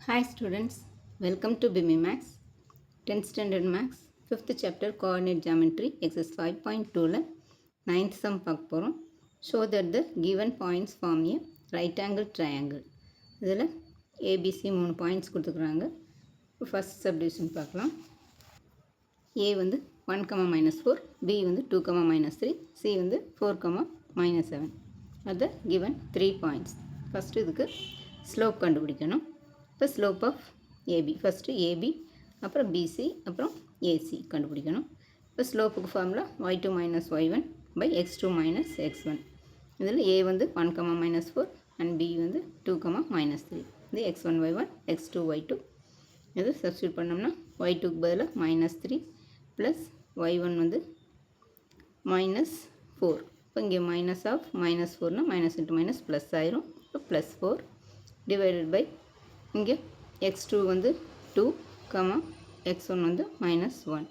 Hi students, welcome to BIMI Max, 10th Standard Max, 5th Chapter Coordinate Geometry, Exercise 5.2ல 9th sum பார்க்க போகிறோம். Show that the given points form a right angle triangle. இதில் ABC 3 points கொடுத்துக்கிறாங்க. First subdivision பார்க்கலாம். A வந்து 1, -4, B வந்து 2, -3, C வந்து 4, -7 are the given 3 points. First இதுக்கு slope கண்டுபிடிக்கணும். இப்போ slope of AB first AB அப்புறம் பிசி அப்புறம் ஏசி கண்டுபிடிக்கணும். இப்போ ஸ்லோப்புக்கு formula y2 - y1 x2 - x1. இதில் ஏ வந்து 1, -4 அண்ட் பி வந்து 2, -3. இது x1 y1 x2 y2. இது சப்ஸ்டியூட் பண்ணோம்னா y2க்கு பதிலாக -3 ப்ளஸ் y1 வந்து -4. இப்போ இங்கே மைனஸ் ஆஃப் -4னா மைனஸ் இன்ட்டு மைனஸ் ப்ளஸ் ஆயிரும். இப்போ +4 டிவைடட் பை இங்கே x2 வந்து 2, x1 வந்து -1.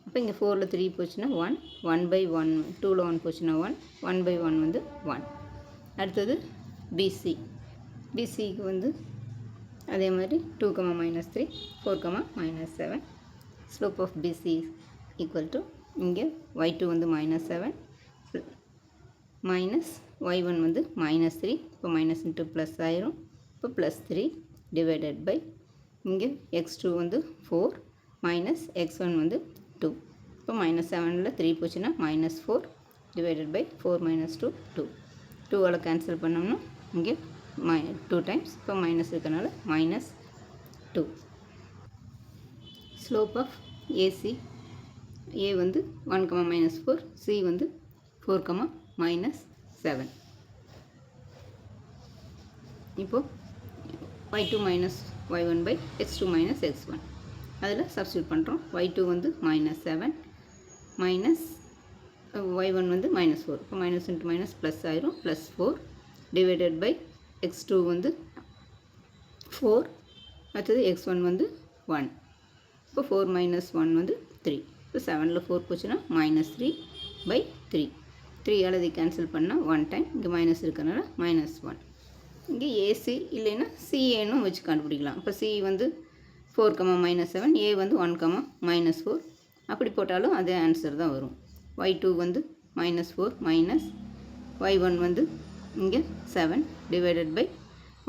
அப்போ இங்கே 4ல் 3 போச்சுன்னா 1, 1/1, 2ல் 1 போச்சுன்னா 1, 1/1 வந்து 1. அடுத்தது பிசி. பிசிக்கு வந்து அதே மாதிரி 2, -3, 4, -7. Slope of BC equal to இங்கே y2 வந்து -7 மைனஸ் y1 வந்து -3. இப்போ மைனஸ் இன்ட்டு ப்ளஸ் ஆயிரும். இப்போ +3 டிவைடட் பை இங்கே x2 வந்து 4 மைனஸ் x1 வந்து 2. இப்போ -7ல் 3 போச்சுன்னா -4 டிவைடட் பை 4 - 2 2. 2ஆல் கேன்சல் பண்ணோம்னா இங்கே 2 டைம்ஸ். இப்போ மைனஸ் இருக்கனால -2. ஸ்லோப் ஆஃப் ஏசி ஏ வந்து 1, -4, சி வந்து 4, -7. இப்போது y2 - y1 x2 - x1 அதில் சப்ஸ்டியூட் பண்ணுறோம். y2 வந்து -7 மைனஸ் y1 வந்து -4. இப்போ மைனஸ் இன்ட்டு மைனஸ் ப்ளஸ் ஆயிரும். +4 டிவைடட் பை x2 வந்து 4. அடுத்தது x1 வந்து 1. இப்போ 4 - 1 வந்து 3. இப்போ 7ல் 4 போச்சுன்னா -3/3. 3ஆல் இதை கேன்சல் பண்ணால் 1 டைம். இங்கே மைனஸ் இருக்கனால -1. இங்கே ஏசி இல்லைன்னா சிஏன்னு வச்சு கண்டுபிடிக்கலாம். இப்போ சி வந்து 4, -7, ஏ வந்து 1, -4 அப்படி போட்டாலும் அதே ஆன்சர் தான் வரும். y2 வந்து -4 மைனஸ் y1 வந்து இங்கே 7 டிவைடட் பை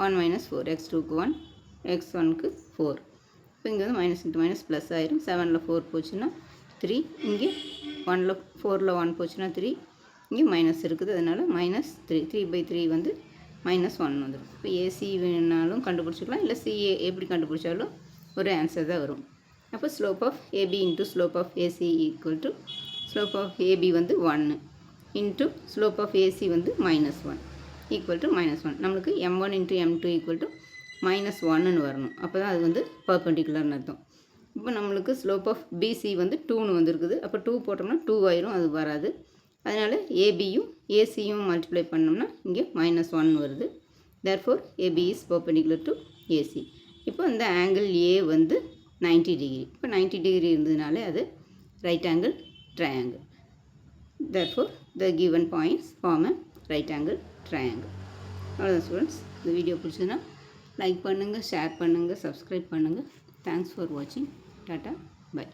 1 - 4. x2க்கு 1 x1க்கு 4. இப்போ இங்கே வந்து மைனஸ் இன்ட்டு மைனஸ் ப்ளஸ் ஆயிரும். 7ல் 4 போச்சுன்னா 3. இங்கே 4ல் 1 போச்சுன்னா 3. இங்கே மைனஸ் இருக்குது, அதனால் -3. 3/3 வந்து -1 வந்துடும். இப்போ ஏசி வேணாலும் கண்டுபிடிச்சிக்கலாம், இல்லை சிஏ எப்படி கண்டுபிடிச்சாலும் ஒரு ஆன்சர் தான் வரும். அப்போ slope of AB into slope of AC equal to slope of AB வந்து 1 இன்ட்டு ஸ்லோப் ஆஃப் ஏசி வந்து -1 ஈக்குவல் டு -1. நம்மளுக்கு m1 × m2 ஈக்குவல் டு -1ன்னு வரணும். அப்போ தான் அது வந்து பர்பெண்டிகுலர்னு அர்த்தம். இப்போ நம்மளுக்கு ஸ்லோப் ஆஃப் பிசி வந்து 2ன்னு வந்துருக்குது. அப்போ 2 போட்டோம்னா 2 ஆயிரும், அது வராது. அதனால் ஏபியும் ஏசியும் மல்டிப்ளை பண்ணோம்னா இங்கே -1 வருது. Therefore AB is perpendicular to AC. இப்போ இந்த ஆங்கிள் ஏ வந்து 90 டிகிரி. இப்போ 90 டிகிரி இருந்ததுனாலே அது right angle triangle. Therefore the given points form a right angle triangle. அவ்வளோதான் ஸ்டூடெண்ட்ஸ். இந்த வீடியோ பிடிச்சதுன்னா லைக் பண்ணுங்கள், ஷேர் பண்ணுங்கள், சப்ஸ்கிரைப் பண்ணுங்கள். தேங்க்ஸ் ஃபார் வாட்சிங். டாட்டா, பை.